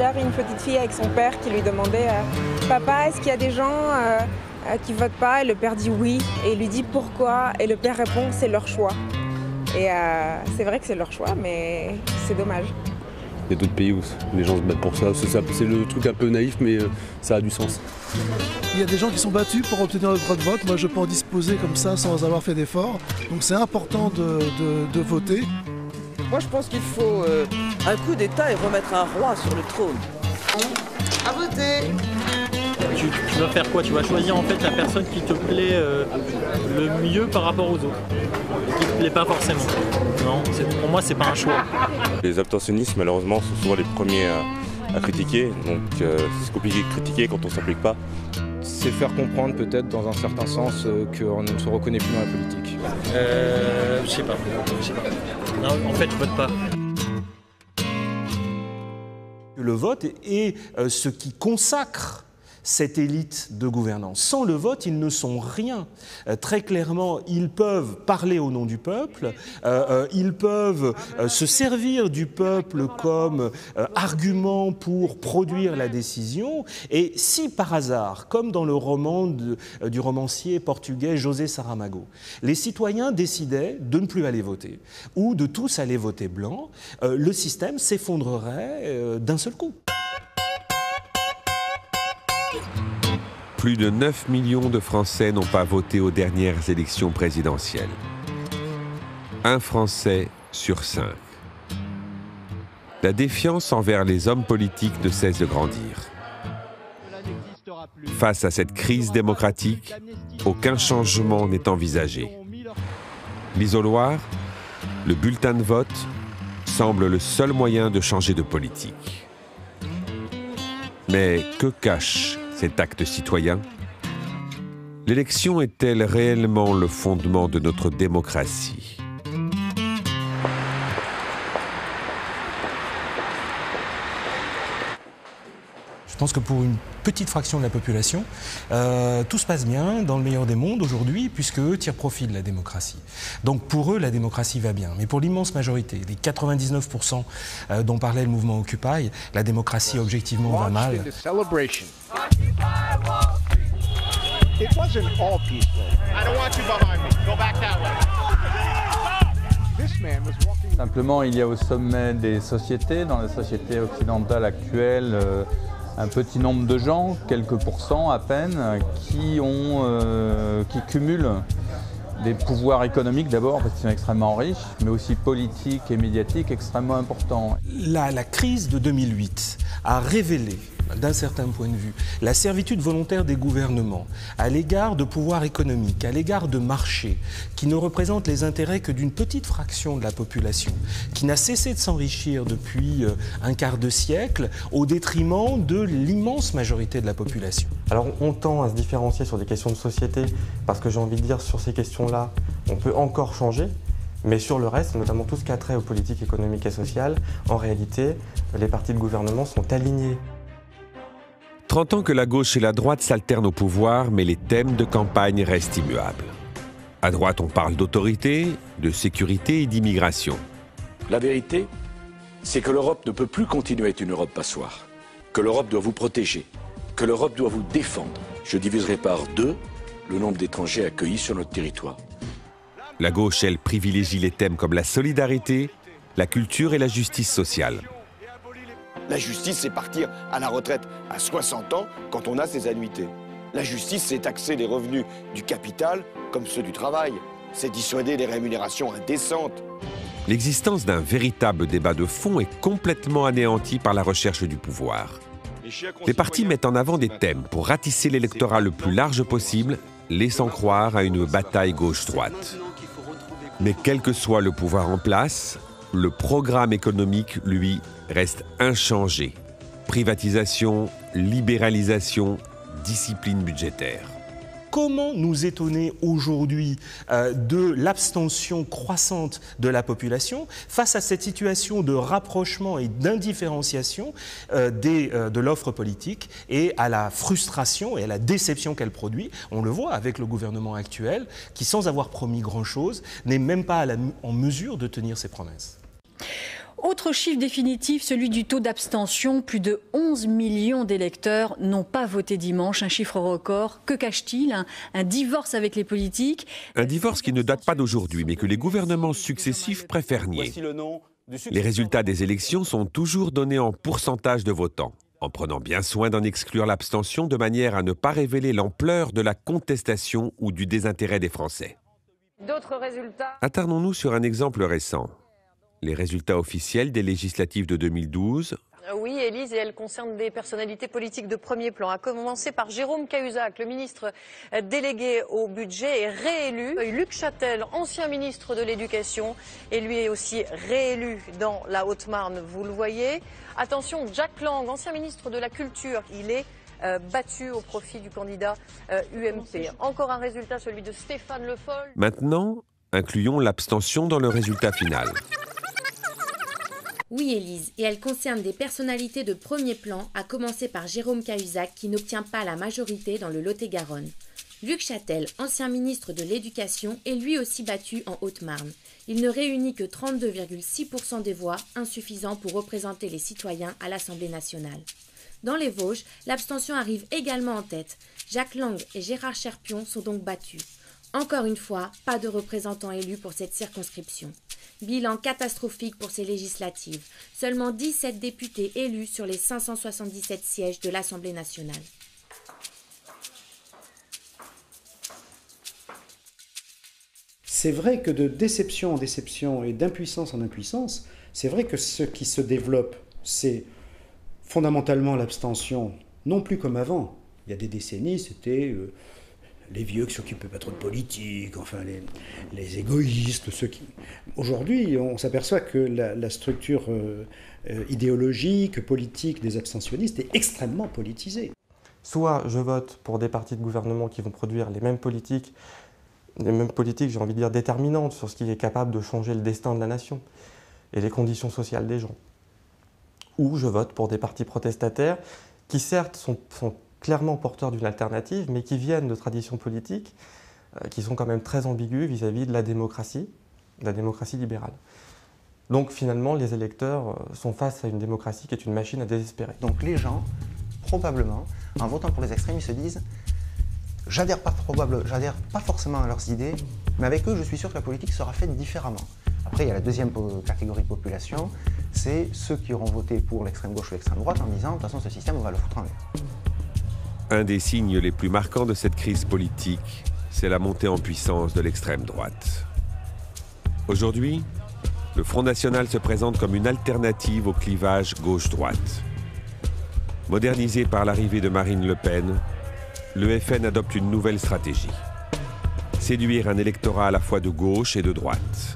l'heure une petite fille avec son père qui lui demandait Papa, est-ce qu'il y a des gens qui votent pas? Et le père dit oui. Et il lui dit pourquoi? Et le père répond c'est leur choix. Et c'est vrai que c'est leur choix, mais c'est dommage. Il y a d'autres pays où les gens se battent pour ça. C'est le truc un peu naïf, mais ça a du sens. Il y a des gens qui sont battus pour obtenir le droit de vote. Moi, je peux en disposer comme ça sans avoir fait d'effort. Donc c'est important de voter. Moi, je pense qu'il faut un coup d'État et remettre un roi sur le trône. À voter! Tu vas faire quoi? Tu vas choisir en fait la personne qui te plaît le mieux par rapport aux autres, qui te plaît pas forcément. Non, pour moi c'est pas un choix. Les abstentionnistes malheureusement sont souvent les premiers à critiquer, donc c'est compliqué de critiquer quand on ne s'implique pas. C'est faire comprendre peut-être dans un certain sens qu'on ne se reconnaît plus dans la politique. Je sais pas. Non, en fait je vote pas. Le vote est ce qui consacre cette élite de gouvernance. Sans le vote, ils ne sont rien. Très clairement, ils peuvent parler au nom du peuple, ils peuvent se servir du peuple comme argument pour produire la décision. Et si par hasard, comme dans le roman du romancier portugais José Saramago, les citoyens décidaient de ne plus aller voter ou de tous aller voter blanc, le système s'effondrerait d'un seul coup. Plus de 9 millions de Français n'ont pas voté aux dernières élections présidentielles. Un Français sur 5. La défiance envers les hommes politiques ne cesse de grandir. Face à cette crise démocratique, aucun changement n'est envisagé. L'isoloir, le bulletin de vote, semble le seul moyen de changer de politique. Mais que cache cet acte citoyen? L'élection est-elle réellement le fondement de notre démocratie? Je pense que pour une petite fraction de la population, tout se passe bien dans le meilleur des mondes aujourd'hui, puisque eux tirent profit de la démocratie. Donc pour eux, la démocratie va bien. Mais pour l'immense majorité, les 99% dont parlait le mouvement Occupy, la démocratie objectivement va mal. Simplement, il y a au sommet des sociétés, dans la société occidentale actuelle, un petit nombre de gens, quelques pourcents à peine, qui cumulent des pouvoirs économiques d'abord, parce qu'ils sont extrêmement riches, mais aussi politiques et médiatiques extrêmement importants. La crise de 2008 a révélé, d'un certain point de vue, la servitude volontaire des gouvernements à l'égard de pouvoirs économiques, à l'égard de marchés qui ne représentent les intérêts que d'une petite fraction de la population, qui n'a cessé de s'enrichir depuis un quart de siècle au détriment de l'immense majorité de la population. Alors on tend à se différencier sur des questions de société parce que j'ai envie de dire sur ces questions-là, on peut encore changer. Mais sur le reste, notamment tout ce qui a trait aux politiques économiques et sociales, en réalité, les partis de gouvernement sont alignés. 30 ans que la gauche et la droite s'alternent au pouvoir, mais les thèmes de campagne restent immuables. À droite, on parle d'autorité, de sécurité et d'immigration. La vérité, c'est que l'Europe ne peut plus continuer à être une Europe passoire. Que l'Europe doit vous protéger, que l'Europe doit vous défendre. Je diviserai par 2 le nombre d'étrangers accueillis sur notre territoire. La gauche, elle, privilégie les thèmes comme la solidarité, la culture et la justice sociale. La justice, c'est partir à la retraite à 60 ans quand on a ses annuités. La justice, c'est taxer les revenus du capital comme ceux du travail. C'est dissuader les rémunérations indécentes. L'existence d'un véritable débat de fond est complètement anéantie par la recherche du pouvoir. Les partis mettent en avant des thèmes pour ratisser l'électorat le plus large possible, laissant croire à une bataille gauche-droite. Mais quel que soit le pouvoir en place, le programme économique, lui, reste inchangé. Privatisation, libéralisation, discipline budgétaire. Comment nous étonner aujourd'hui de l'abstention croissante de la population face à cette situation de rapprochement et d'indifférenciation de l'offre politique et à la frustration et à la déception qu'elle produit? On le voit avec le gouvernement actuel qui, sans avoir promis grand-chose, n'est même pas en mesure de tenir ses promesses. Autre chiffre définitif, celui du taux d'abstention. Plus de 11 millions d'électeurs n'ont pas voté dimanche, un chiffre record. Que cache-t-il ? Un divorce avec les politiques. Un divorce qui ne date pas d'aujourd'hui, mais que les gouvernements successifs préfèrent nier. Les résultats des élections sont toujours donnés en pourcentage de votants, en prenant bien soin d'en exclure l'abstention de manière à ne pas révéler l'ampleur de la contestation ou du désintérêt des Français. D'autres résultats. Attardons-nous sur un exemple récent. Les résultats officiels des législatives de 2012. Oui, Élise, et elle concerne des personnalités politiques de premier plan. À commencer par Jérôme Cahuzac, le ministre délégué au budget, est réélu. Luc Châtel, ancien ministre de l'Éducation, est lui aussi réélu dans la Haute-Marne, vous le voyez. Attention, Jack Lang, ancien ministre de la Culture, il est battu au profit du candidat UMP. Encore un résultat, celui de Stéphane Le Foll. Maintenant, incluons l'abstention dans le résultat final. Oui, Élise, et elle concerne des personnalités de premier plan, à commencer par Jérôme Cahuzac, qui n'obtient pas la majorité dans le Lot-et-Garonne. Luc Châtel, ancien ministre de l'Éducation, est lui aussi battu en Haute-Marne. Il ne réunit que 32,6% des voix, insuffisant pour représenter les citoyens à l'Assemblée nationale. Dans les Vosges, l'abstention arrive également en tête. Jack Lang et Gérard Cherpion sont donc battus. Encore une fois, pas de représentants élus pour cette circonscription. Bilan catastrophique pour ces législatives. Seulement 17 députés élus sur les 577 sièges de l'Assemblée nationale. C'est vrai que de déception en déception et d'impuissance en impuissance, c'est vrai que ce qui se développe, c'est fondamentalement l'abstention, non plus comme avant. Il y a des décennies, c'était les vieux qui s'occupaient pas trop de politique, enfin les égoïstes, ceux qui... Aujourd'hui, on s'aperçoit que la structure idéologique, politique des abstentionnistes est extrêmement politisée. Soit je vote pour des partis de gouvernement qui vont produire les mêmes politiques, j'ai envie de dire, déterminantes sur ce qui est capable de changer le destin de la nation et les conditions sociales des gens. Ou je vote pour des partis protestataires qui certes sont clairement porteurs d'une alternative, mais qui viennent de traditions politiques qui sont quand même très ambiguës vis-à-vis de la démocratie libérale. Donc finalement, les électeurs sont face à une démocratie qui est une machine à désespérer. Donc les gens, probablement, en votant pour les extrêmes, ils se disent « j'adhère pas forcément à leurs idées, mais avec eux, je suis sûr que la politique sera faite différemment ». Après, il y a la deuxième catégorie de population, c'est ceux qui auront voté pour l'extrême gauche ou l'extrême droite en disant « de toute façon, ce système, on va le foutre en l'air ». Un des signes les plus marquants de cette crise politique, c'est la montée en puissance de l'extrême droite. Aujourd'hui, le Front National se présente comme une alternative au clivage gauche-droite. Modernisé par l'arrivée de Marine Le Pen, le FN adopte une nouvelle stratégie. Séduire un électorat à la fois de gauche et de droite.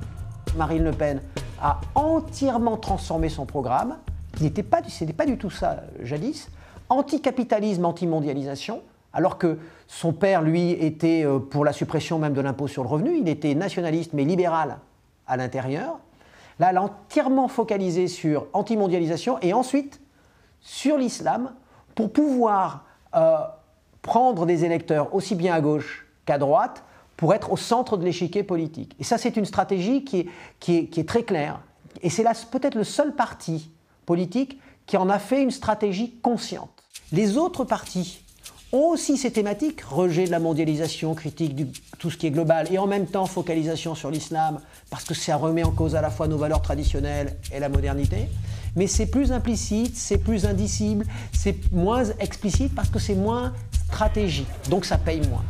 Marine Le Pen a entièrement transformé son programme. C'était pas du tout ça jadis. Anticapitalisme, antimondialisation, alors que son père, lui, était pour la suppression même de l'impôt sur le revenu. Il était nationaliste mais libéral à l'intérieur. Là, elle a entièrement focalisé sur antimondialisation et ensuite sur l'islam pour pouvoir prendre des électeurs aussi bien à gauche qu'à droite pour être au centre de l'échiquier politique. Et ça, c'est une stratégie qui est très claire. Et c'est peut-être le seul parti politique qui en a fait une stratégie consciente. Les autres partis ont aussi ces thématiques, rejet de la mondialisation, critique de tout ce qui est global, et en même temps focalisation sur l'islam, parce que ça remet en cause à la fois nos valeurs traditionnelles et la modernité. Mais c'est plus implicite, c'est plus indicible, c'est moins explicite parce que c'est moins stratégique, donc ça paye moins.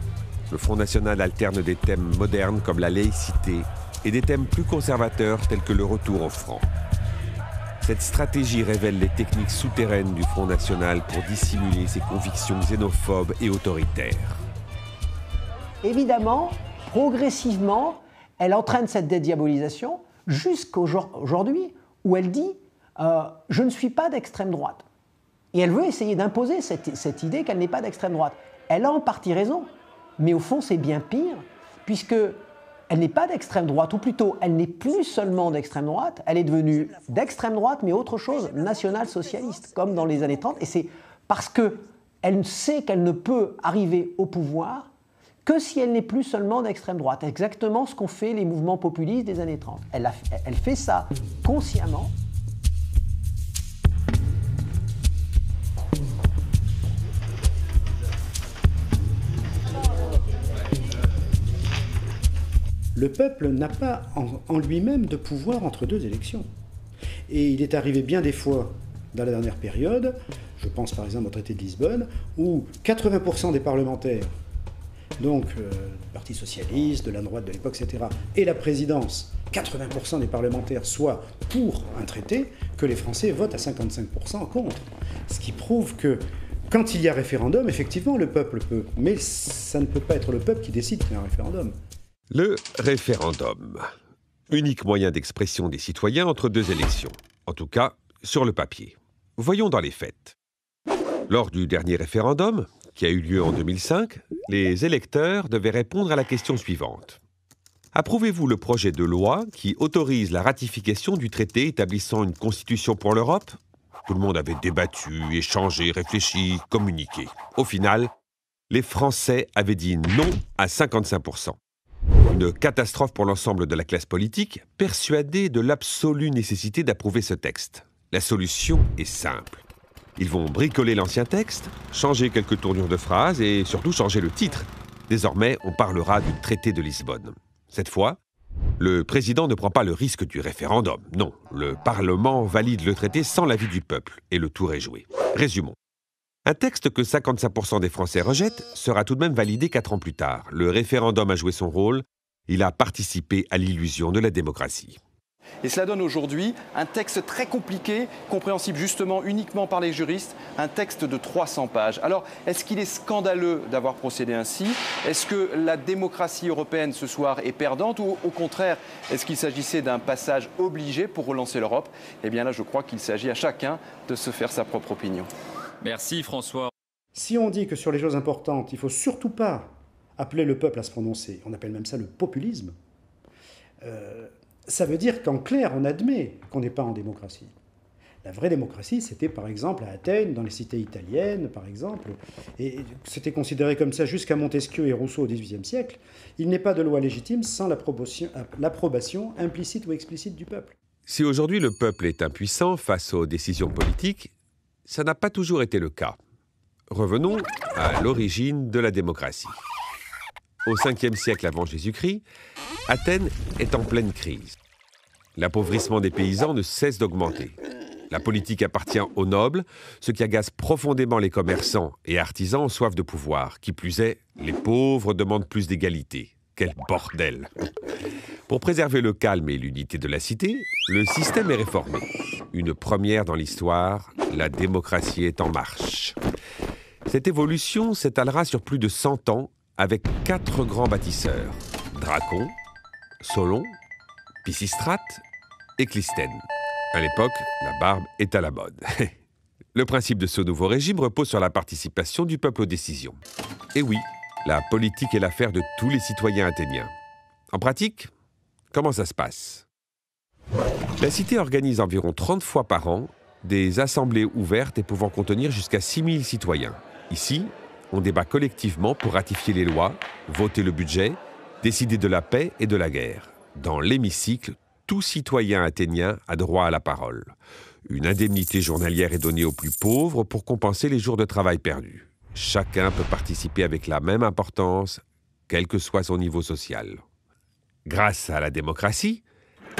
Le Front National alterne des thèmes modernes comme la laïcité et des thèmes plus conservateurs tels que le retour au franc. Cette stratégie révèle les techniques souterraines du Front National pour dissimuler ses convictions xénophobes et autoritaires. Évidemment, progressivement, elle entraîne cette dédiabolisation jusqu'aujourd'hui où elle dit « je ne suis pas d'extrême droite ». Et elle veut essayer d'imposer cette idée qu'elle n'est pas d'extrême droite. Elle a en partie raison, mais au fond c'est bien pire, puisque elle n'est pas d'extrême droite, ou plutôt, elle n'est plus seulement d'extrême droite, elle est devenue d'extrême droite, mais autre chose, national-socialiste, comme dans les années 30. Et c'est parce qu'elle sait qu'elle ne peut arriver au pouvoir que si elle n'est plus seulement d'extrême droite. Exactement ce qu'ont fait les mouvements populistes des années 30. Elle fait ça consciemment, le peuple n'a pas en lui-même de pouvoir entre deux élections. Et il est arrivé bien des fois, dans la dernière période, je pense par exemple au traité de Lisbonne, où 80% des parlementaires, donc du Parti socialiste, de la droite de l'époque, etc., et la présidence, 80% des parlementaires soient pour un traité, que les Français votent à 55% contre. Ce qui prouve que quand il y a référendum, effectivement, le peuple peut, mais ça ne peut pas être le peuple qui décide qu'il y a un référendum. Le référendum. Unique moyen d'expression des citoyens entre deux élections. En tout cas, sur le papier. Voyons dans les faits. Lors du dernier référendum, qui a eu lieu en 2005, les électeurs devaient répondre à la question suivante. Approuvez-vous le projet de loi qui autorise la ratification du traité établissant une constitution pour l'Europe ? Tout le monde avait débattu, échangé, réfléchi, communiqué. Au final, les Français avaient dit non à 55%. Une catastrophe pour l'ensemble de la classe politique, persuadée de l'absolue nécessité d'approuver ce texte. La solution est simple. Ils vont bricoler l'ancien texte, changer quelques tournures de phrases et surtout changer le titre. Désormais, on parlera du traité de Lisbonne. Cette fois, le président ne prend pas le risque du référendum. Non, le Parlement valide le traité sans l'avis du peuple et le tour est joué. Résumons. Un texte que 55% des Français rejettent sera tout de même validé 4 ans plus tard. Le référendum a joué son rôle. Il a participé à l'illusion de la démocratie. Et cela donne aujourd'hui un texte très compliqué, compréhensible justement uniquement par les juristes, un texte de 300 pages. Alors, est-ce qu'il est scandaleux d'avoir procédé ainsi? Est-ce que la démocratie européenne ce soir est perdante ou au contraire, est-ce qu'il s'agissait d'un passage obligé pour relancer l'Europe? Eh bien là, je crois qu'il s'agit à chacun de se faire sa propre opinion. Merci François. Si on dit que sur les choses importantes, il ne faut surtout pas appeler le peuple à se prononcer, on appelle même ça le populisme, ça veut dire qu'en clair, on admet qu'on n'est pas en démocratie. La vraie démocratie, c'était par exemple à Athènes, dans les cités italiennes, par exemple, et c'était considéré comme ça jusqu'à Montesquieu et Rousseau au XVIIIe siècle. Il n'est pas de loi légitime sans l'approbation implicite ou explicite du peuple. Si aujourd'hui le peuple est impuissant face aux décisions politiques, ça n'a pas toujours été le cas. Revenons à l'origine de la démocratie. Au 5e siècle avant Jésus-Christ, Athènes est en pleine crise. L'appauvrissement des paysans ne cesse d'augmenter. La politique appartient aux nobles, ce qui agace profondément les commerçants et artisans en soif de pouvoir. Qui plus est, les pauvres demandent plus d'égalité. Quel bordel! Pour préserver le calme et l'unité de la cité, le système est réformé. Une première dans l'histoire, la démocratie est en marche. Cette évolution s'étalera sur plus de 100 ans avec 4 grands bâtisseurs, Dracon, Solon, Pisistrate et Clisthène. À l'époque, la barbe est à la mode. Le principe de ce nouveau régime repose sur la participation du peuple aux décisions. Et oui, la politique est l'affaire de tous les citoyens athéniens. En pratique, comment ça se passe? La cité organise environ 30 fois par an des assemblées ouvertes et pouvant contenir jusqu'à 6000 citoyens. Ici, on débat collectivement pour ratifier les lois, voter le budget, décider de la paix et de la guerre. Dans l'hémicycle, tout citoyen athénien a droit à la parole. Une indemnité journalière est donnée aux plus pauvres pour compenser les jours de travail perdus. Chacun peut participer avec la même importance, quel que soit son niveau social. Grâce à la démocratie,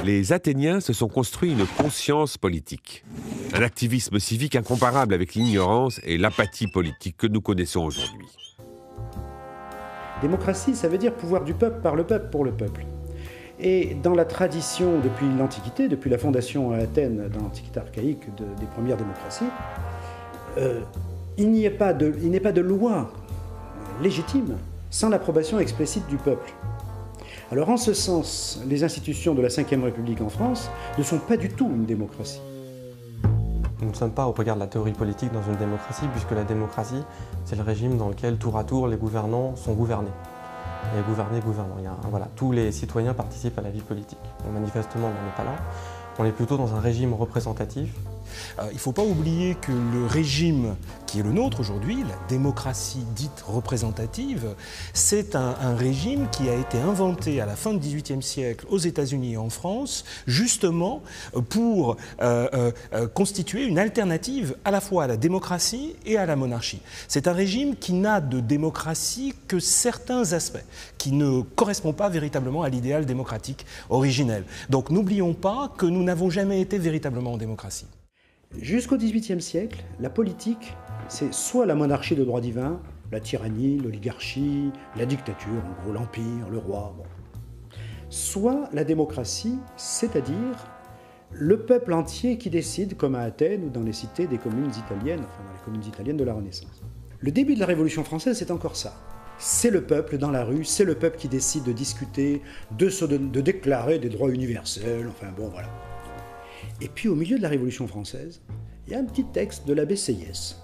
les Athéniens se sont construits une conscience politique. Un activisme civique incomparable avec l'ignorance et l'apathie politique que nous connaissons aujourd'hui. Démocratie, ça veut dire pouvoir du peuple, par le peuple, pour le peuple. Et dans la tradition, depuis l'Antiquité, depuis la fondation à Athènes, dans l'Antiquité archaïque des premières démocraties, il n'est pas de loi légitime sans l'approbation explicite du peuple. Alors en ce sens, les institutions de la Ve République en France ne sont pas du tout une démocratie. Nous ne sommes pas au regard de la théorie politique dans une démocratie, puisque la démocratie, c'est le régime dans lequel, tour à tour, les gouvernants sont gouvernés. Et gouverner, gouvernant. Voilà, tous les citoyens participent à la vie politique. Donc, manifestement, on n'en est pas là. On est plutôt dans un régime représentatif. Il ne faut pas oublier que le régime qui est le nôtre aujourd'hui, la démocratie dite représentative, c'est un régime qui a été inventé à la fin du XVIIIe siècle aux États-Unis et en France, justement pour constituer une alternative à la fois à la démocratie et à la monarchie. C'est un régime qui n'a de démocratie que certains aspects, qui ne correspond pas véritablement à l'idéal démocratique originel. Donc n'oublions pas que nous n'avons jamais été véritablement en démocratie. Jusqu'au XVIIIe siècle, la politique, c'est soit la monarchie de droit divin, la tyrannie, l'oligarchie, la dictature, en gros l'empire, le roi, bon. Soit la démocratie, c'est-à-dire le peuple entier qui décide, comme à Athènes ou dans les cités des communes italiennes, enfin dans les communes italiennes de la Renaissance. Le début de la Révolution française, c'est encore ça. C'est le peuple dans la rue, c'est le peuple qui décide de discuter, de déclarer des droits universels, enfin bon, voilà. Et puis au milieu de la Révolution française, il y a un petit texte de l'abbé Sieyès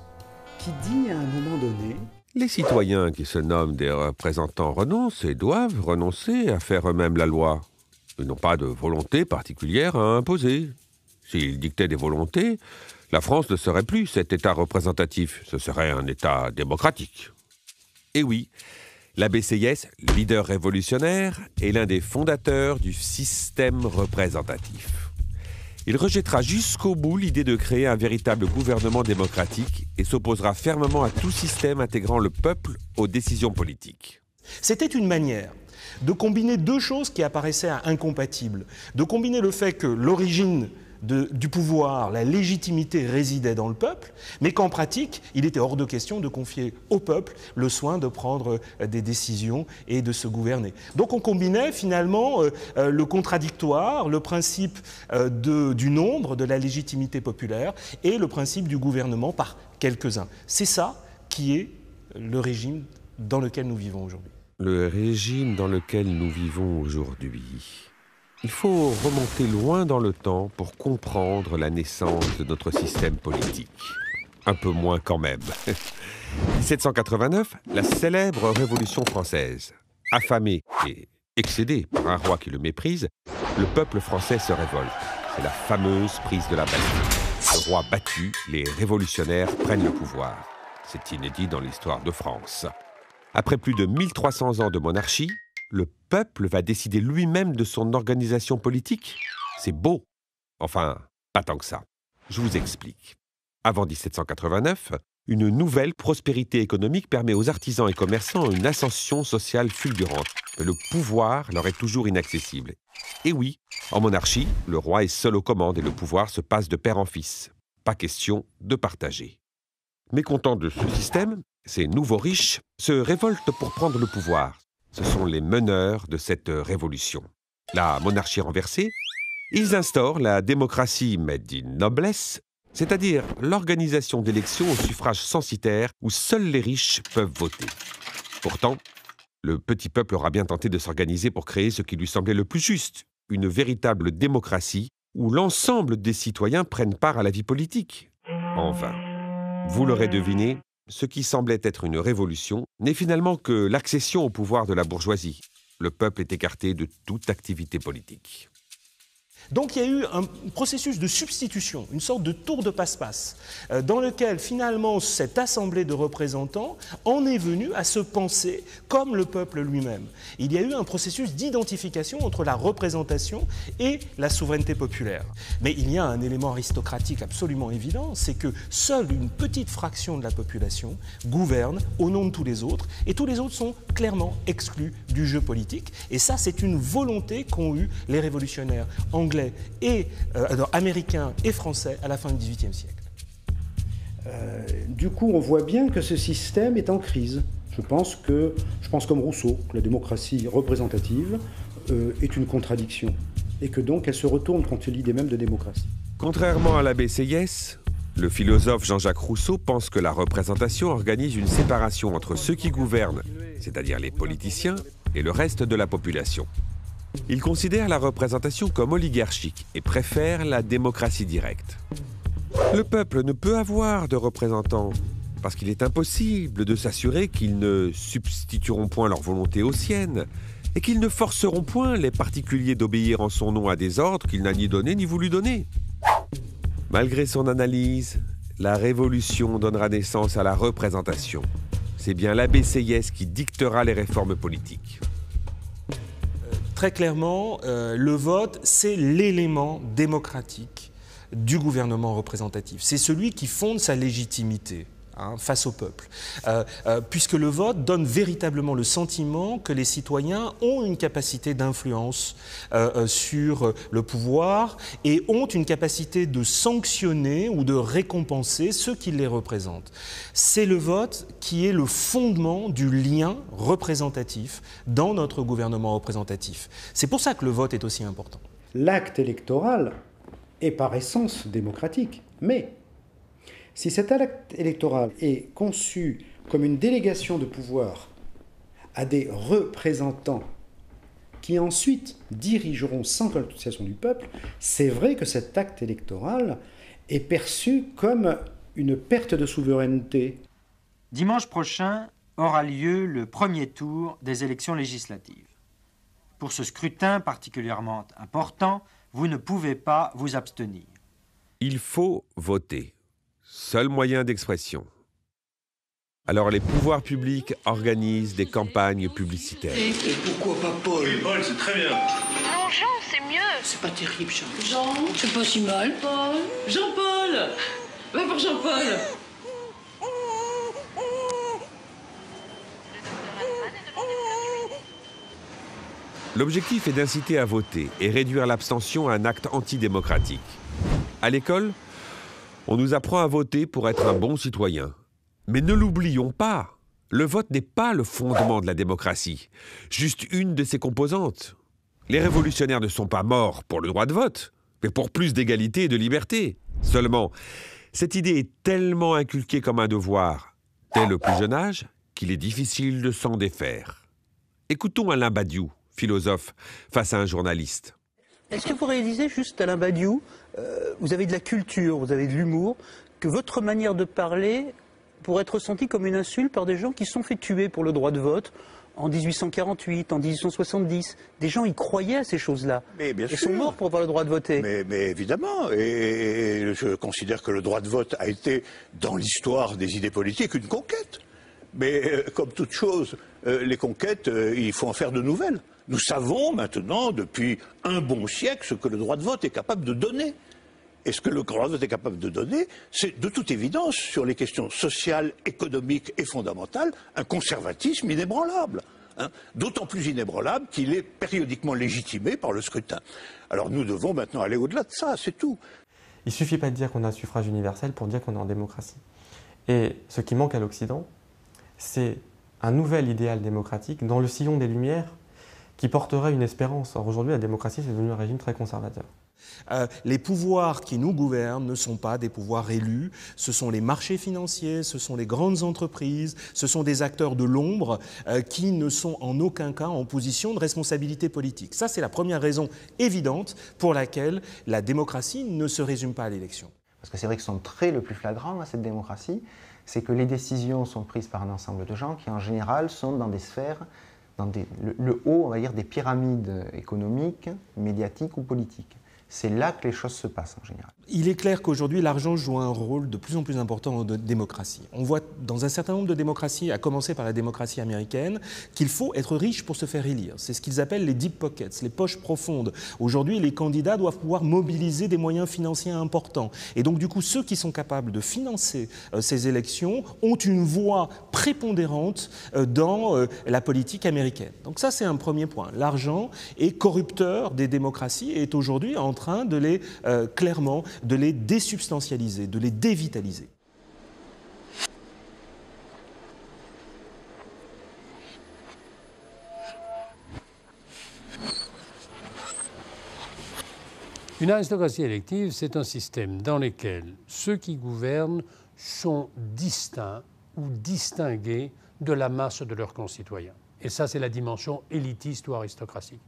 qui dit à un moment donné... Les citoyens qui se nomment des représentants renoncent et doivent renoncer à faire eux-mêmes la loi. Ils n'ont pas de volonté particulière à imposer. S'ils dictaient des volontés, la France ne serait plus cet État représentatif, ce serait un État démocratique. Et oui, l'abbé Sieyès, leader révolutionnaire, est l'un des fondateurs du système représentatif. Il rejettera jusqu'au bout l'idée de créer un véritable gouvernement démocratique et s'opposera fermement à tout système intégrant le peuple aux décisions politiques. C'était une manière de combiner deux choses qui apparaissaient incompatibles. De combiner le fait que l'origine du pouvoir, la légitimité résidait dans le peuple, mais qu'en pratique, il était hors de question de confier au peuple le soin de prendre des décisions et de se gouverner. Donc on combinait finalement le contradictoire, le principe du nombre, de la légitimité populaire, et le principe du gouvernement par quelques-uns. C'est ça qui est le régime dans lequel nous vivons aujourd'hui. Le régime dans lequel nous vivons aujourd'hui. Il faut remonter loin dans le temps pour comprendre la naissance de notre système politique. Un peu moins quand même. 1789, la célèbre Révolution française. Affamé et excédé par un roi qui le méprise, le peuple français se révolte. C'est la fameuse prise de la Bastille. Le roi battu, les révolutionnaires prennent le pouvoir. C'est inédit dans l'histoire de France. Après plus de 1300 ans de monarchie, le peuple va décider lui-même de son organisation politique. C'est beau. Enfin, pas tant que ça. Je vous explique. Avant 1789, une nouvelle prospérité économique permet aux artisans et commerçants une ascension sociale fulgurante. Mais le pouvoir leur est toujours inaccessible. Et oui, en monarchie, le roi est seul aux commandes et le pouvoir se passe de père en fils. Pas question de partager. Mécontents de ce système, ces nouveaux riches se révoltent pour prendre le pouvoir. Ce sont les meneurs de cette révolution. La monarchie renversée, ils instaurent la démocratie made in noblesse, c'est-à-dire l'organisation d'élections au suffrage censitaire où seuls les riches peuvent voter. Pourtant, le petit peuple aura bien tenté de s'organiser pour créer ce qui lui semblait le plus juste, une véritable démocratie où l'ensemble des citoyens prennent part à la vie politique. En vain. Vous l'aurez deviné, ce qui semblait être une révolution n'est finalement que l'accession au pouvoir de la bourgeoisie. Le peuple est écarté de toute activité politique. Donc il y a eu un processus de substitution, une sorte de tour de passe-passe, dans lequel finalement cette assemblée de représentants en est venue à se penser comme le peuple lui-même. Il y a eu un processus d'identification entre la représentation et la souveraineté populaire. Mais il y a un élément aristocratique absolument évident, c'est que seule une petite fraction de la population gouverne au nom de tous les autres, et tous les autres sont clairement exclus du jeu politique. Et ça, c'est une volonté qu'ont eu les révolutionnaires anglais et américains et français à la fin du XVIIIe siècle. Du coup, on voit bien que ce système est en crise. Je pense comme Rousseau, que la démocratie représentative est une contradiction et que donc elle se retourne contre l'idée même de démocratie. Contrairement à l'abbé Sieyès, le philosophe Jean-Jacques Rousseau pense que la représentation organise une séparation entre ceux qui gouvernent, c'est-à-dire les politiciens, et le reste de la population. Il considère la représentation comme oligarchique et préfère la démocratie directe. Le peuple ne peut avoir de représentants parce qu'il est impossible de s'assurer qu'ils ne substitueront point leur volonté aux siennes. et qu'ils ne forceront point les particuliers d'obéir en son nom à des ordres qu'il n'a ni donnés ni voulu donner. Malgré son analyse, la révolution donnera naissance à la représentation. C'est bien l'abbé Sieyès qui dictera les réformes politiques. Très clairement, le vote, c'est l'élément démocratique du gouvernement représentatif. C'est celui qui fonde sa légitimité face au peuple. Puisque le vote donne véritablement le sentiment que les citoyens ont une capacité d'influence sur le pouvoir et ont une capacité de sanctionner ou de récompenser ceux qui les représentent. C'est le vote qui est le fondement du lien représentatif dans notre gouvernement représentatif. C'est pour ça que le vote est aussi important. L'acte électoral est par essence démocratique, mais si cet acte électoral est conçu comme une délégation de pouvoir à des représentants qui ensuite dirigeront sans consultation du peuple, c'est vrai que cet acte électoral est perçu comme une perte de souveraineté. Dimanche prochain aura lieu le premier tour des élections législatives. Pour ce scrutin particulièrement important, vous ne pouvez pas vous abstenir. Il faut voter. Seul moyen d'expression. Alors les pouvoirs publics organisent des campagnes publicitaires. Et pourquoi pas Paul? Oui, Paul, c'est très bien. Non, Jean, c'est mieux. C'est pas terrible, Jean. Jean, c'est pas si mal. Paul. Jean-Paul. Va pour Jean-Paul. L'objectif est d'inciter à voter et réduire l'abstention à un acte antidémocratique. À l'école, on nous apprend à voter pour être un bon citoyen. Mais ne l'oublions pas, le vote n'est pas le fondement de la démocratie, juste une de ses composantes. Les révolutionnaires ne sont pas morts pour le droit de vote, mais pour plus d'égalité et de liberté. Seulement, cette idée est tellement inculquée comme un devoir, dès le plus jeune âge, qu'il est difficile de s'en défaire. Écoutons Alain Badiou, philosophe, face à un journaliste. Est-ce que vous réalisez juste, Alain Badiou, vous avez de la culture, vous avez de l'humour, que votre manière de parler pourrait être ressentie comme une insulte par des gens qui se sont fait tuer pour le droit de vote en 1848, en 1870. Des gens y croyaient à ces choses-là. Ils sont morts pour avoir le droit de voter. Mais évidemment, et je considère que le droit de vote a été, dans l'histoire des idées politiques, une conquête. Mais comme toute chose, les conquêtes, il faut en faire de nouvelles. Nous savons maintenant, depuis un bon siècle, ce que le droit de vote est capable de donner. Et ce que le droit de vote est capable de donner, c'est de toute évidence, sur les questions sociales, économiques et fondamentales, un conservatisme inébranlable. D'autant plus inébranlable qu'il est périodiquement légitimé par le scrutin. Alors nous devons maintenant aller au-delà de ça, c'est tout. Il ne suffit pas de dire qu'on a un suffrage universel pour dire qu'on est en démocratie. Et ce qui manque à l'Occident, c'est un nouvel idéal démocratique dans le sillon des Lumières qui porterait une espérance. Or aujourd'hui, la démocratie, c'est devenu un régime très conservateur. Les pouvoirs qui nous gouvernent ne sont pas des pouvoirs élus, ce sont les marchés financiers, ce sont les grandes entreprises, ce sont des acteurs de l'ombre qui ne sont en aucun cas en position de responsabilité politique. Ça, c'est la première raison évidente pour laquelle la démocratie ne se résume pas à l'élection. Parce que c'est vrai que son trait le plus flagrant à cette démocratie, c'est que les décisions sont prises par un ensemble de gens qui, en général, sont dans des sphères, dans le haut, on va dire, des pyramides économiques, médiatiques ou politiques. C'est là que les choses se passent en général. Il est clair qu'aujourd'hui, l'argent joue un rôle de plus en plus important en démocratie. On voit dans un certain nombre de démocraties, à commencer par la démocratie américaine, qu'il faut être riche pour se faire élire. C'est ce qu'ils appellent les deep pockets, les poches profondes. Aujourd'hui, les candidats doivent pouvoir mobiliser des moyens financiers importants. Et donc, du coup, ceux qui sont capables de financer ces élections ont une voix prépondérante dans la politique américaine. Donc ça, c'est un premier point. L'argent est corrupteur des démocraties et est aujourd'hui en train de les, clairement, de les désubstantialiser, de les dévitaliser. Une aristocratie élective, c'est un système dans lequel ceux qui gouvernent sont distincts ou distingués de la masse de leurs concitoyens. Et ça, c'est la dimension élitiste ou aristocratique.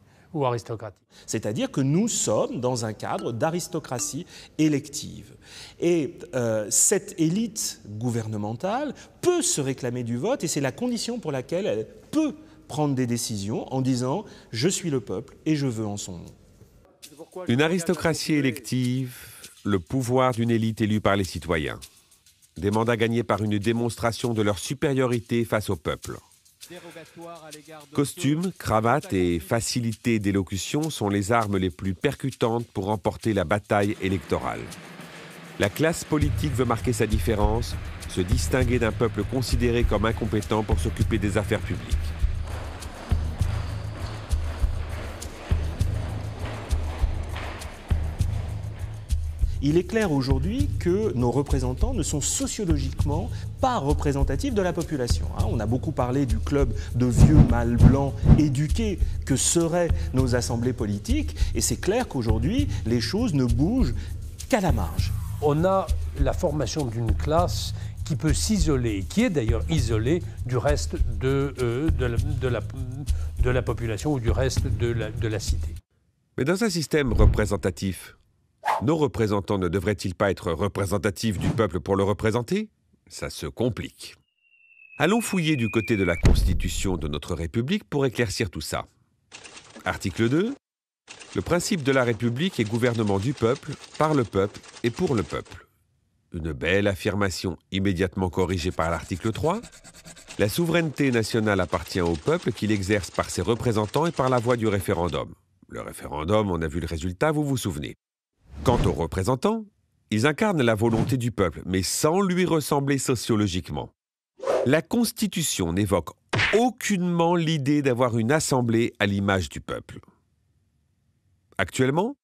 C'est-à-dire que nous sommes dans un cadre d'aristocratie élective. Et cette élite gouvernementale peut se réclamer du vote et c'est la condition pour laquelle elle peut prendre des décisions en disant « je suis le peuple et je veux en son nom ». Une aristocratie élective, le pouvoir d'une élite élue par les citoyens. Des mandats gagnés par une démonstration de leur supériorité face au peuple. Costumes, cravates et facilité d'élocution sont les armes les plus percutantes pour remporter la bataille électorale. La classe politique veut marquer sa différence, se distinguer d'un peuple considéré comme incompétent pour s'occuper des affaires publiques. Il est clair aujourd'hui que nos représentants ne sont sociologiquement pas représentatifs de la population. On a beaucoup parlé du club de vieux mâles blancs éduqués que seraient nos assemblées politiques, et c'est clair qu'aujourd'hui, les choses ne bougent qu'à la marge. On a la formation d'une classe qui peut s'isoler, qui est d'ailleurs isolée du reste de la population ou du reste de la cité. Mais dans un système représentatif, nos représentants ne devraient-ils pas être représentatifs du peuple pour le représenter? Ça se complique. Allons fouiller du côté de la Constitution de notre République pour éclaircir tout ça. Article 2. Le principe de la République est gouvernement du peuple, par le peuple et pour le peuple. Une belle affirmation immédiatement corrigée par l'article 3. La souveraineté nationale appartient au peuple qui l'exerce par ses représentants et par la voie du référendum. Le référendum, on a vu le résultat, vous vous souvenez. Quant aux représentants, ils incarnent la volonté du peuple, mais sans lui ressembler sociologiquement. La Constitution n'évoque aucunement l'idée d'avoir une assemblée à l'image du peuple. Actuellement,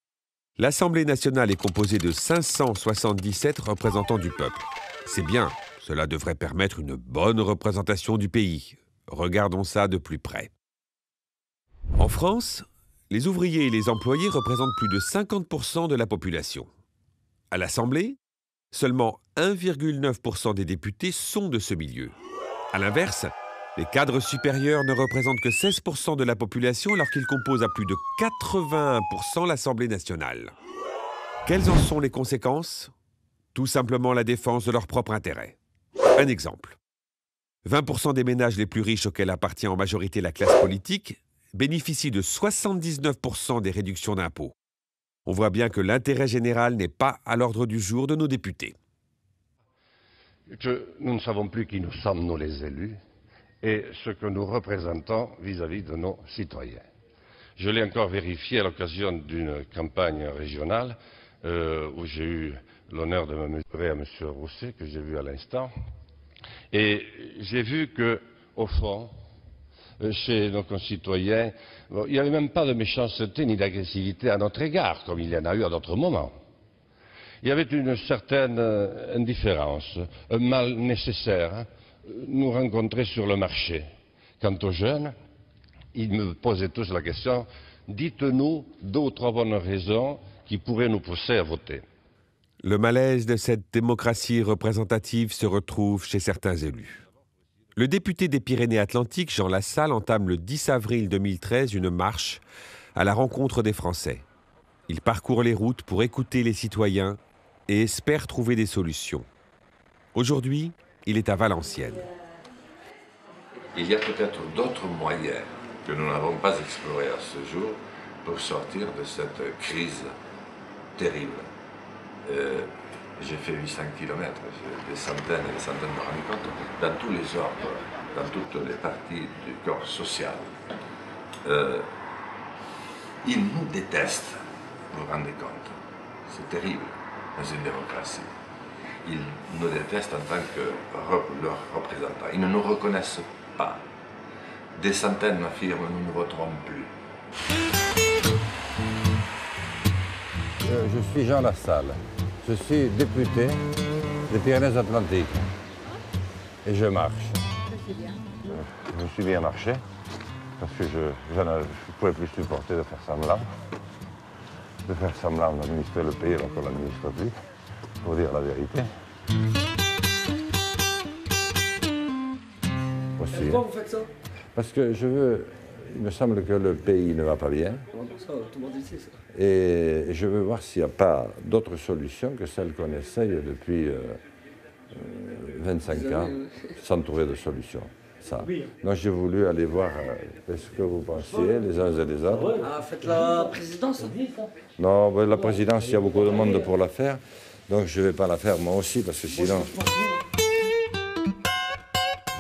l'Assemblée nationale est composée de 577 représentants du peuple. C'est bien, cela devrait permettre une bonne représentation du pays. Regardons ça de plus près. En France, les ouvriers et les employés représentent plus de 50% de la population. À l'Assemblée, seulement 1,9% des députés sont de ce milieu. À l'inverse, les cadres supérieurs ne représentent que 16% de la population alors qu'ils composent à plus de 81% l'Assemblée nationale. Quelles en sont les conséquences? Tout simplement la défense de leur propre intérêt. Un exemple. 20% des ménages les plus riches auxquels appartient en majorité la classe politique bénéficient de 79% des réductions d'impôts. On voit bien que l'intérêt général n'est pas à l'ordre du jour de nos députés. Nous ne savons plus qui nous sommes, nous les élus, et ce que nous représentons vis-à-vis de nos citoyens. Je l'ai encore vérifié à l'occasion d'une campagne régionale où j'ai eu l'honneur de me mesurer à M. Rousset, que j'ai vu à l'instant, et j'ai vu qu'au fond, chez nos concitoyens, il n'y avait même pas de méchanceté ni d'agressivité à notre égard, comme il y en a eu à d'autres moments. Il y avait une certaine indifférence, un mal nécessaire, nous rencontrer sur le marché. Quant aux jeunes, ils me posaient tous la question, dites-nous 2 ou 3 bonnes raisons qui pourraient nous pousser à voter. Le malaise de cette démocratie représentative se retrouve chez certains élus. Le député des Pyrénées-Atlantiques, Jean Lassalle, entame le 10 avril 2013 une marche à la rencontre des Français. Il parcourt les routes pour écouter les citoyens et espère trouver des solutions. Aujourd'hui, il est à Valenciennes. Il y a peut-être d'autres moyens que nous n'avons pas explorés à ce jour pour sortir de cette crise terrible. J'ai fait 800 km, j'ai des centaines et des centaines de rencontres dans tous les ordres, dans toutes les parties du corps social. Ils nous détestent, vous vous rendez compte. C'est terrible dans une démocratie. Ils nous détestent en tant que leurs représentants. Ils ne nous reconnaissent pas. Des centaines m'affirment nous ne voterons plus. Je suis Jean Lassalle. Je suis député des Pyrénées-Atlantiques et je marche. Je me suis bien marché parce que je ne pouvais plus supporter de faire semblant. De faire semblant d'administrer le pays alors qu'on ne l'administre plus, pour dire la vérité. Aussi, pourquoi vous faites ça? Parce que il me semble que le pays ne va pas bien. Et je veux voir s'il n'y a pas d'autres solutions que celles qu'on essaye depuis 25 ans, sans trouver de solution. ça. Donc j'ai voulu aller voir ce que vous pensiez, les uns et les autres. Ah, faites la présidence. Non, ben, la présidence, il y a beaucoup de monde pour la faire, donc je ne vais pas la faire moi aussi, parce que sinon...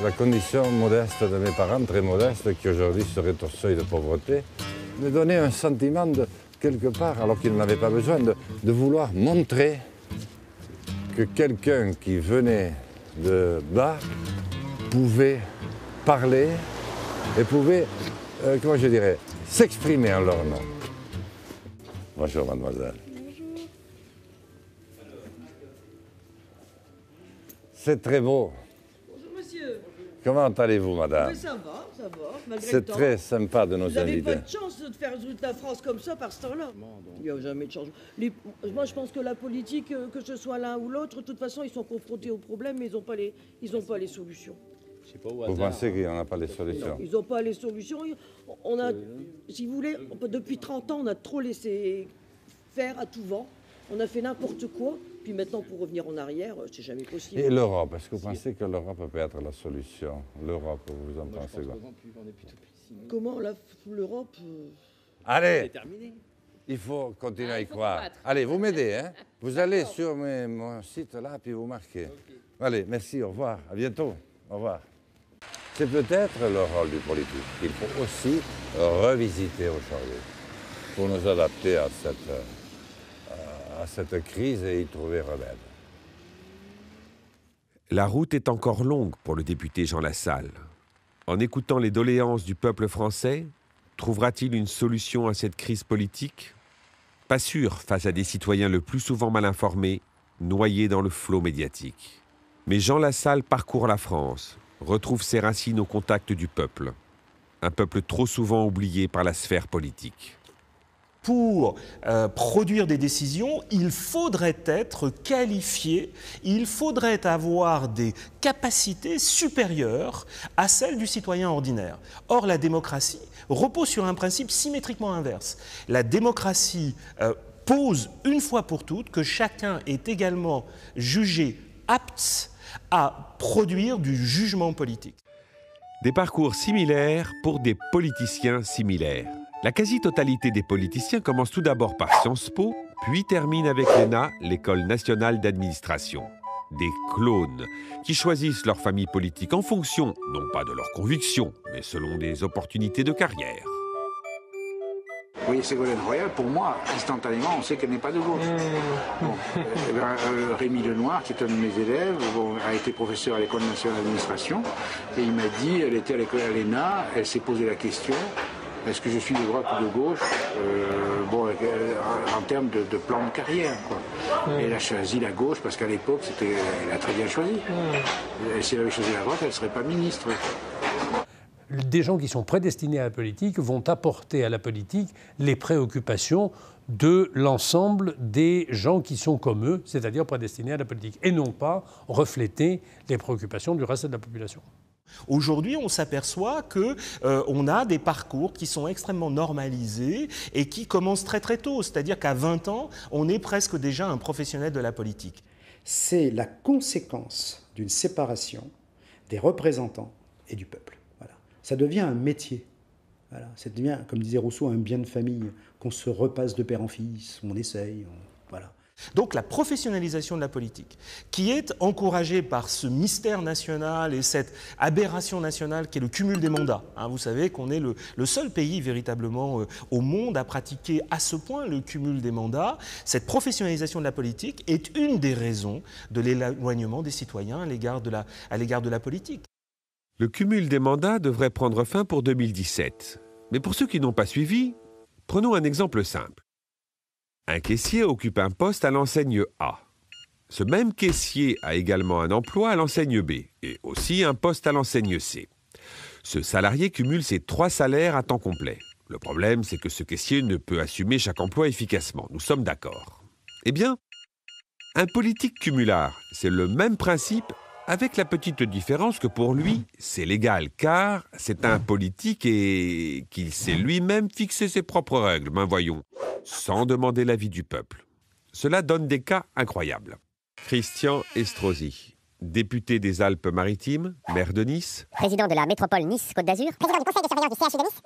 La condition modeste de mes parents, très modeste, qui aujourd'hui seraient au seuil de pauvreté, me donnait un sentiment de, quelque part, alors qu'ils n'avaient pas besoin, de vouloir montrer que quelqu'un qui venait de bas pouvait parler et pouvait, comment je dirais, s'exprimer en leur nom. Bonjour, mademoiselle. Bonjour. C'est très beau. Bonjour, monsieur. Comment allez-vous, madame? Oui, ça va, ça va, malgré C'est le temps. très sympa de nous inviter. Vous n'avez pas de chance de faire toute la France comme ça par ce temps-là. Il n'y a jamais de changement. Moi, je pense que la politique, que ce soit l'un ou l'autre, de toute façon, ils sont confrontés aux problèmes, mais ils n'ont pas les solutions. Vous pensez qu'il n'y en a pas les solutions? Non, ils n'ont pas les solutions. On a, si vous voulez, depuis 30 ans, on a trop laissé faire à tout vent. On a fait n'importe quoi. Puis maintenant, pour revenir en arrière, c'est jamais possible. Et l'Europe, est-ce que vous pensez que l'Europe peut être la solution? L'Europe, vous en pensez quoi? Comment l'Europe Allez, il faut continuer à y croire. Allez, vous m'aidez, hein? Vous allez sur mon site là, puis vous marquez. Allez, merci, au revoir, à bientôt, au revoir. C'est peut-être le rôle du politique qu'il faut aussi revisiter aujourd'hui pour nous adapter à cette crise et y trouver remède. La route est encore longue pour le député Jean Lassalle. En écoutant les doléances du peuple français, trouvera-t-il une solution à cette crise politique? Pas sûr face à des citoyens le plus souvent mal informés, noyés dans le flot médiatique. Mais Jean Lassalle parcourt la France, retrouve ses racines au contact du peuple. Un peuple trop souvent oublié par la sphère politique. Pour produire des décisions, il faudrait être qualifié, il faudrait avoir des capacités supérieures à celles du citoyen ordinaire. Or, la démocratie repose sur un principe symétriquement inverse. La démocratie pose une fois pour toutes que chacun est également jugé apte à produire du jugement politique. Des parcours similaires pour des politiciens similaires. La quasi-totalité des politiciens commence tout d'abord par Sciences Po, puis termine avec l'ENA, l'École nationale d'administration. Des clones qui choisissent leur famille politique en fonction, non pas de leurs convictions, mais selon des opportunités de carrière. Vous voyez Ségolène Royal, pour moi, instantanément, on sait qu'elle n'est pas de gauche. Bon, Rémi Lenoir, qui est un de mes élèves, a été professeur à l'École nationale d'administration, et il m'a dit, elle était à l'école à l'ENA, elle s'est posé la question, est-ce que je suis de droite ou de gauche, en termes de plan de carrière, quoi. Et elle a choisi la gauche parce qu'à l'époque, elle a très bien choisi. Et si elle avait choisi la droite, elle ne serait pas ministre. Des gens qui sont prédestinés à la politique vont apporter à la politique les préoccupations de l'ensemble des gens qui sont comme eux, c'est-à-dire prédestinés à la politique, et non pas refléter les préoccupations du reste de la population. Aujourd'hui, on s'aperçoit qu'on a des parcours qui sont extrêmement normalisés et qui commencent très très tôt. C'est-à-dire qu'à 20 ans, on est presque déjà un professionnel de la politique. C'est la conséquence d'une séparation des représentants et du peuple. Voilà. Ça devient un métier. Voilà. Ça devient, comme disait Rousseau, un bien de famille qu'on se repasse de père en fils, on essaye, voilà. Donc la professionnalisation de la politique, qui est encouragée par ce mystère national et cette aberration nationale qui est le cumul des mandats. Vous savez qu'on est le seul pays véritablement au monde à pratiquer à ce point le cumul des mandats. Cette professionnalisation de la politique est une des raisons de l'éloignement des citoyens à l'égard de la politique. Le cumul des mandats devrait prendre fin pour 2017. Mais pour ceux qui n'ont pas suivi, prenons un exemple simple. Un caissier occupe un poste à l'enseigne A. Ce même caissier a également un emploi à l'enseigne B et aussi un poste à l'enseigne C. Ce salarié cumule ses 3 salaires à temps complet. Le problème, c'est que ce caissier ne peut assumer chaque emploi efficacement. Nous sommes d'accord. Eh bien, un politique cumulard, c'est le même principe avec la petite différence que pour lui, c'est légal, car c'est un politique et qu'il sait lui-même fixer ses propres règles, ben voyons, sans demander l'avis du peuple. Cela donne des cas incroyables. Christian Estrosi, Député des Alpes-Maritimes, maire de Nice. Président de la métropole Nice-Côte d'Azur. Président du conseil de surveillance du CHU de Nice.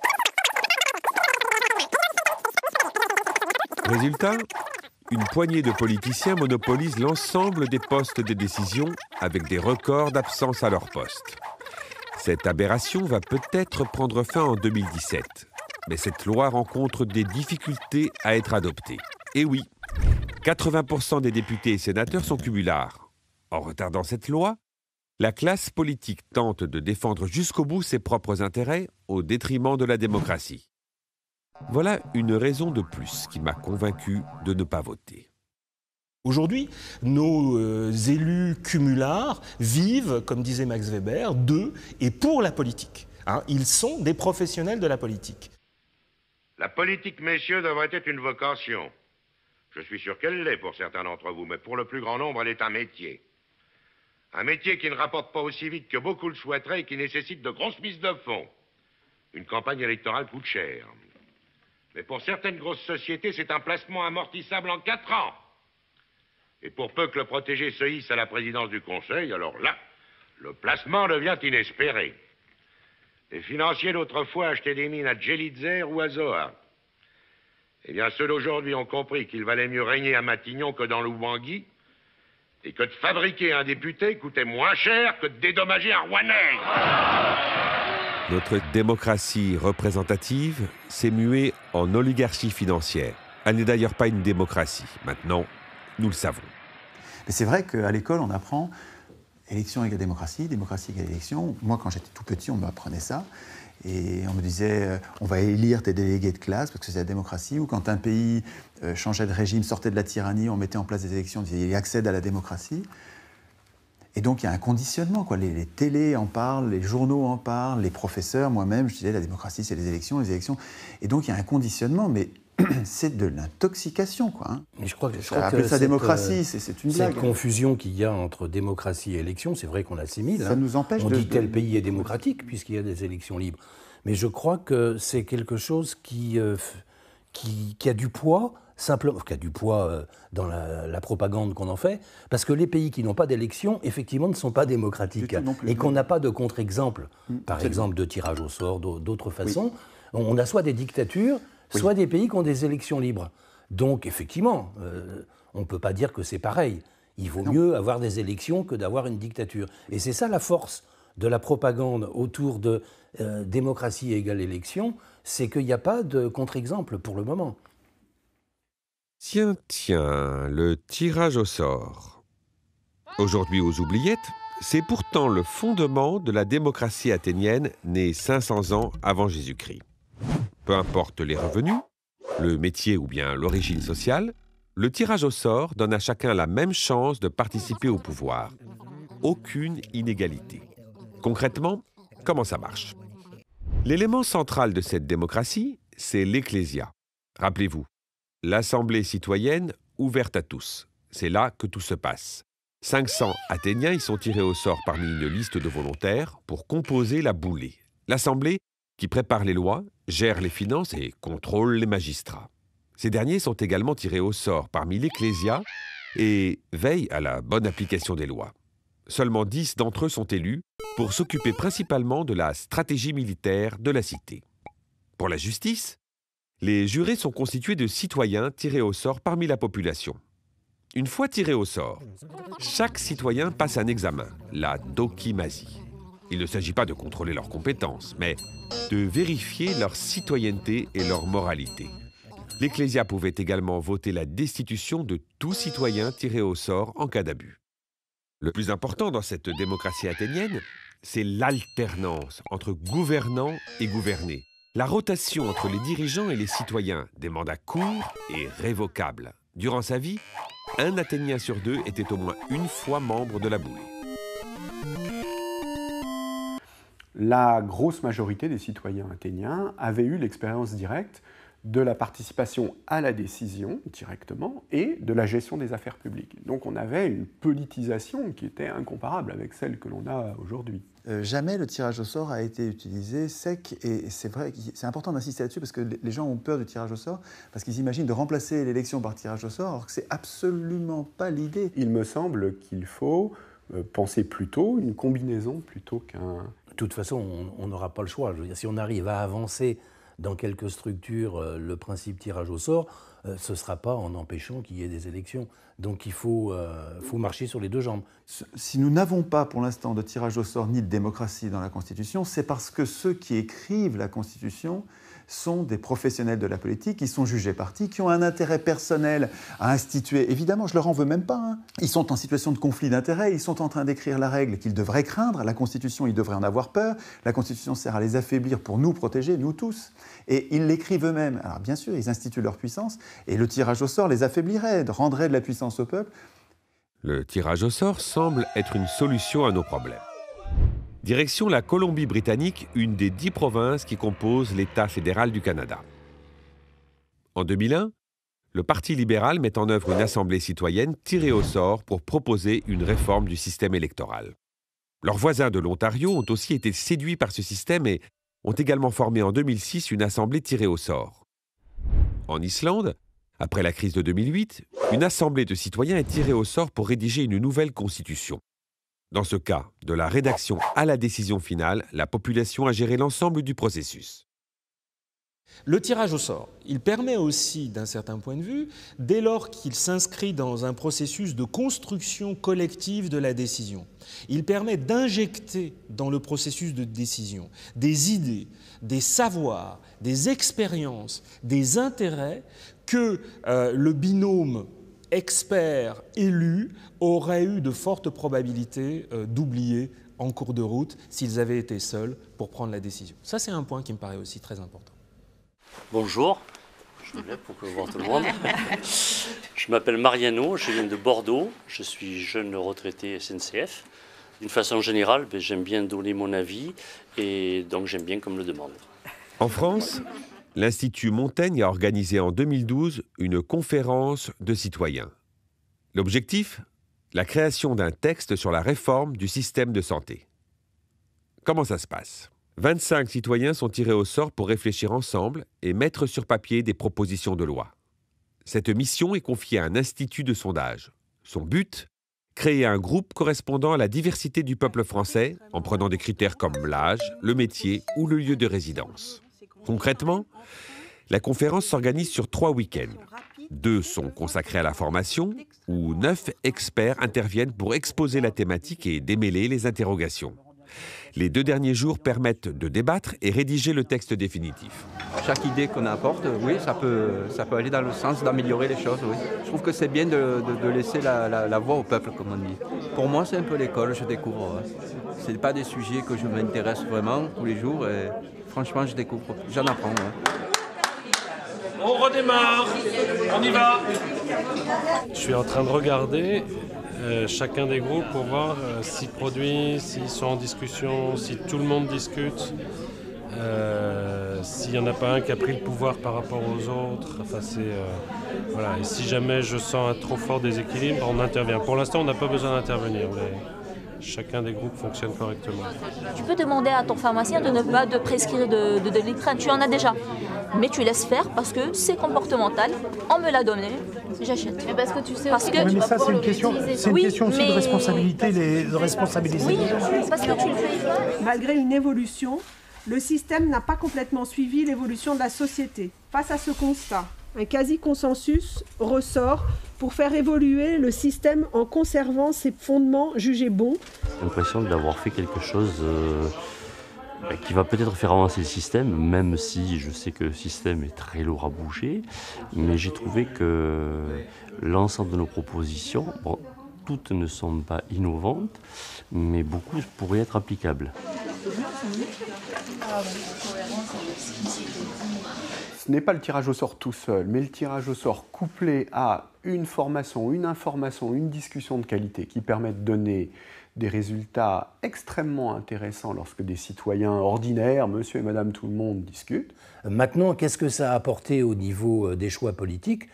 Résultat, une poignée de politiciens monopolise l'ensemble des postes de décision avec des records d'absence à leur poste. Cette aberration va peut-être prendre fin en 2017. Mais cette loi rencontre des difficultés à être adoptée. Et oui, 80% des députés et sénateurs sont cumulards. En retardant cette loi, la classe politique tente de défendre jusqu'au bout ses propres intérêts au détriment de la démocratie. Voilà une raison de plus qui m'a convaincu de ne pas voter. Aujourd'hui, nos élus cumulards vivent, comme disait Max Weber, de et pour la politique. Ils sont des professionnels de la politique. La politique, messieurs, devrait être une vocation. Je suis sûr qu'elle l'est pour certains d'entre vous, mais pour le plus grand nombre, elle est un métier. Un métier qui ne rapporte pas aussi vite que beaucoup le souhaiteraient et qui nécessite de grosses mises de fonds. Une campagne électorale coûte cher. Mais pour certaines grosses sociétés, c'est un placement amortissable en 4 ans. Et pour peu que le protégé se hisse à la présidence du Conseil, alors là, le placement devient inespéré. Les financiers d'autrefois achetaient des mines à Djelidzer ou à Zoa. Eh bien, ceux d'aujourd'hui ont compris qu'il valait mieux régner à Matignon que dans l'Oubangui, et que de fabriquer un député coûtait moins cher que de dédommager un Rouennais. Notre démocratie représentative s'est muée en oligarchie financière. Elle n'est d'ailleurs pas une démocratie. Maintenant, nous le savons. Mais c'est vrai qu'à l'école, on apprend élection égale démocratie, démocratie égale élection. Moi, quand j'étais tout petit, on m'apprenait ça. Et on me disait, on va élire tes délégués de classe parce que c'est la démocratie. Ou quand un pays changeait de régime, sortait de la tyrannie, on mettait en place des élections, on disait, il accède à la démocratie. Et donc, il y a un conditionnement, quoi. Les télés en parlent, les journaux en parlent, les professeurs, moi-même, je disais, la démocratie, c'est les élections, les élections. Et donc, il y a un conditionnement, mais c'est de l'intoxication, quoi. Hein. Mais je crois que ça démocratie, c'est une blague. Cette confusion qu'il y a entre démocratie et élection, c'est vrai qu'on l'assimile. Ça nous empêche on dit tel pays est démocratique puisqu'il y a des élections libres. Mais je crois que c'est quelque chose qui a du poids, simplement, qui a du poids dans la propagande qu'on en fait, parce que les pays qui n'ont pas d'élection, effectivement, ne sont pas démocratiques. Et qu'on n'a pas de contre-exemple, par exemple de tirage au sort, d'autres façons. Oui. On a soit des dictatures, soit des pays qui ont des élections libres. Donc, effectivement, on ne peut pas dire que c'est pareil. Il vaut mieux avoir des élections que d'avoir une dictature. Et c'est ça la force de la propagande autour de démocratie égale élection, c'est qu'il n'y a pas de contre-exemple pour le moment. Tiens, le tirage au sort. Aujourd'hui aux oubliettes, c'est pourtant le fondement de la démocratie athénienne née 500 ans avant Jésus-Christ. Peu importe les revenus, le métier ou bien l'origine sociale, le tirage au sort donne à chacun la même chance de participer au pouvoir. Aucune inégalité. Concrètement, comment ça marche? L'élément central de cette démocratie, c'est l'Ecclésia. Rappelez-vous, l'Assemblée citoyenne ouverte à tous. C'est là que tout se passe. 500 Athéniens y sont tirés au sort parmi une liste de volontaires pour composer la boulée. L'Assemblée qui prépare les lois, gère les finances et contrôle les magistrats. Ces derniers sont également tirés au sort parmi l'Ecclésia et veillent à la bonne application des lois. Seulement 10 d'entre eux sont élus pour s'occuper principalement de la stratégie militaire de la cité. Pour la justice, les jurés sont constitués de citoyens tirés au sort parmi la population. Une fois tirés au sort, chaque citoyen passe un examen, la dokimasie. Il ne s'agit pas de contrôler leurs compétences, mais de vérifier leur citoyenneté et leur moralité. L'Ecclésia pouvait également voter la destitution de tout citoyen tiré au sort en cas d'abus. Le plus important dans cette démocratie athénienne, c'est l'alternance entre gouvernants et gouvernés. La rotation entre les dirigeants et les citoyens, des mandats courts et révocables. Durant sa vie, un Athénien sur 2 était au moins une fois membre de la boulée. La grosse majorité des citoyens athéniens avaient eu l'expérience directe de la participation à la décision directement et de la gestion des affaires publiques. Donc on avait une politisation qui était incomparable avec celle que l'on a aujourd'hui. Jamais le tirage au sort a été utilisé sec, et c'est vrai, c'est important d'insister là-dessus parce que les gens ont peur du tirage au sort, parce qu'ils imaginent de remplacer l'élection par tirage au sort, alors que c'est absolument pas l'idée. Il me semble qu'il faut penser plutôt une combinaison plutôt qu'un... De toute façon, on n'aura pas le choix. Je veux dire, si on arrive à avancer dans quelques structures le principe tirage au sort, ce ne sera pas en empêchant qu'il y ait des élections. Donc il faut marcher sur les deux jambes. Si nous n'avons pas pour l'instant de tirage au sort ni de démocratie dans la Constitution, c'est parce que ceux qui écrivent la Constitution sont des professionnels de la politique, qui sont jugés partis, qui ont un intérêt personnel à instituer. Évidemment, je ne leur en veux même pas. Hein. Ils sont en situation de conflit d'intérêts, ils sont en train d'écrire la règle qu'ils devraient craindre. La Constitution, ils devraient en avoir peur. La Constitution sert à les affaiblir pour nous protéger, nous tous. Et ils l'écrivent eux-mêmes. Alors bien sûr, ils instituent leur puissance, et le tirage au sort les affaiblirait, rendrait de la puissance au peuple. Le tirage au sort semble être une solution à nos problèmes. Direction la Colombie-Britannique, une des 10 provinces qui composent l'État fédéral du Canada. En 2001, le Parti libéral met en œuvre une assemblée citoyenne tirée au sort pour proposer une réforme du système électoral. Leurs voisins de l'Ontario ont aussi été séduits par ce système et ont également formé en 2006 une assemblée tirée au sort. En Islande, après la crise de 2008, une assemblée de citoyens est tirée au sort pour rédiger une nouvelle constitution. Dans ce cas, de la rédaction à la décision finale, la population a géré l'ensemble du processus. Le tirage au sort, il permet aussi, d'un certain point de vue, dès lors qu'il s'inscrit dans un processus de construction collective de la décision, il permet d'injecter dans le processus de décision des idées, des savoirs, des expériences, des intérêts que le binôme experts-élus auraient eu de fortes probabilités d'oublier en cours de route s'ils avaient été seuls pour prendre la décision. Ça, c'est un point qui me paraît aussi très important. Bonjour, je me lève pour que voir tout le monde. Je m'appelle Mariano, je viens de Bordeaux, je suis jeune retraité SNCF. D'une façon générale, j'aime bien donner mon avis et donc j'aime bien qu'on me le demande. En France, l'Institut Montaigne a organisé en 2012 une conférence de citoyens. L'objectif ? La création d'un texte sur la réforme du système de santé. Comment ça se passe ? 25 citoyens sont tirés au sort pour réfléchir ensemble et mettre sur papier des propositions de loi. Cette mission est confiée à un institut de sondage. Son but ? Créer un groupe correspondant à la diversité du peuple français en prenant des critères comme l'âge, le métier ou le lieu de résidence. Concrètement, la conférence s'organise sur 3 week-ends. 2 sont consacrés à la formation, où 9 experts interviennent pour exposer la thématique et démêler les interrogations. Les 2 derniers jours permettent de débattre et rédiger le texte définitif. Chaque idée qu'on apporte, oui, ça peut aller dans le sens d'améliorer les choses, oui. Je trouve que c'est bien de laisser la voix au peuple, comme on dit. Pour moi, c'est un peu l'école, je découvre. Ce n'est pas des sujets que je m'intéresse vraiment tous les jours. Et franchement, je découvre, j'en apprends. Ouais. On redémarre, on y va. Je suis en train de regarder chacun des groupes pour voir s'ils produisent, s'ils sont en discussion, si tout le monde discute, s'il n'y en a pas un qui a pris le pouvoir par rapport aux autres. Enfin, voilà. Et si jamais je sens un trop fort déséquilibre, on intervient. Pour l'instant, on n'a pas besoin d'intervenir. Chacun des groupes fonctionne correctement. Tu peux demander à ton pharmacien de ne pas te prescrire de Doliprane, tu en as déjà. Mais tu laisses faire parce que c'est comportemental, on me l'a donné, j'achète. Mais parce que tu sais parce que tu mais ça, c'est une question aussi de responsabilité, de responsabiliser oui, les gens. parce que tu le fais. Malgré une évolution, le système n'a pas complètement suivi l'évolution de la société. Face à ce constat, un quasi-consensus ressort pour faire évoluer le système en conservant ses fondements jugés bons. J'ai l'impression d'avoir fait quelque chose qui va peut-être faire avancer le système, même si je sais que le système est très lourd à bouger, mais j'ai trouvé que l'ensemble de nos propositions, bon, toutes ne sont pas innovantes, mais beaucoup pourraient être applicables. Ce n'est pas le tirage au sort tout seul, mais le tirage au sort couplé à une formation, une information, une discussion de qualité qui permet de donner des résultats extrêmement intéressants lorsque des citoyens ordinaires, monsieur et madame tout le monde, discutent. Maintenant, qu'est-ce que ça a apporté au niveau des choix politiques ?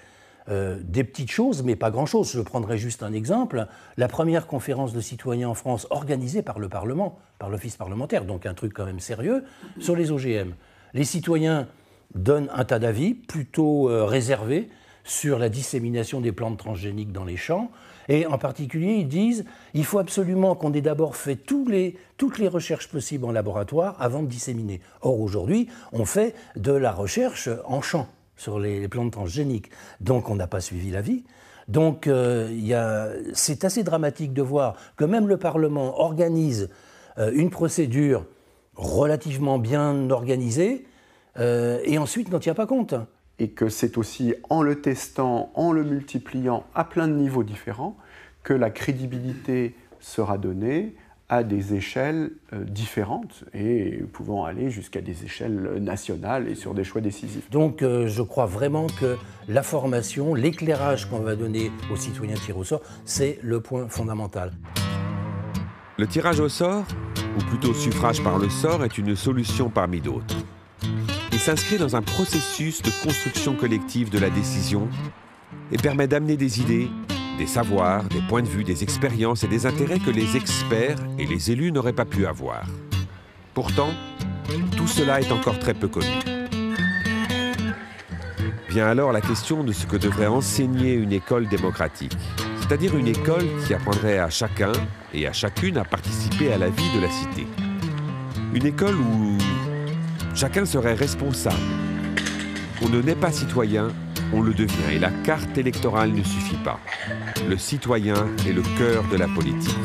Des petites choses, mais pas grand-chose. Je prendrai juste un exemple. La première conférence de citoyens en France organisée par le Parlement, par l'Office parlementaire, donc un truc quand même sérieux, sur les OGM. Les citoyens donnent un tas d'avis plutôt réservés sur la dissémination des plantes transgéniques dans les champs. Et en particulier, ils disent il faut absolument qu'on ait d'abord fait toutes les recherches possibles en laboratoire avant de disséminer. Or, aujourd'hui, on fait de la recherche en champ sur les plantes transgéniques. Donc, on n'a pas suivi la vie. Donc, c'est assez dramatique de voir que même le Parlement organise une procédure relativement bien organisée et ensuite n'en tient pas compte. Et que c'est aussi en le testant, en le multipliant à plein de niveaux différents, que la crédibilité sera donnée à des échelles différentes et pouvant aller jusqu'à des échelles nationales et sur des choix décisifs. Donc je crois vraiment que la formation, l'éclairage qu'on va donner aux citoyens tirés au sort, c'est le point fondamental. Le tirage au sort, ou plutôt suffrage par le sort, est une solution parmi d'autres. Il s'inscrit dans un processus de construction collective de la décision et permet d'amener des idées, des savoirs, des points de vue, des expériences et des intérêts que les experts et les élus n'auraient pas pu avoir. Pourtant, tout cela est encore très peu connu. Vient alors la question de ce que devrait enseigner une école démocratique, c'est-à-dire une école qui apprendrait à chacun et à chacune à participer à la vie de la cité. Une école où chacun serait responsable. On ne naît pas citoyen, on le devient. Et la carte électorale ne suffit pas. Le citoyen est le cœur de la politique.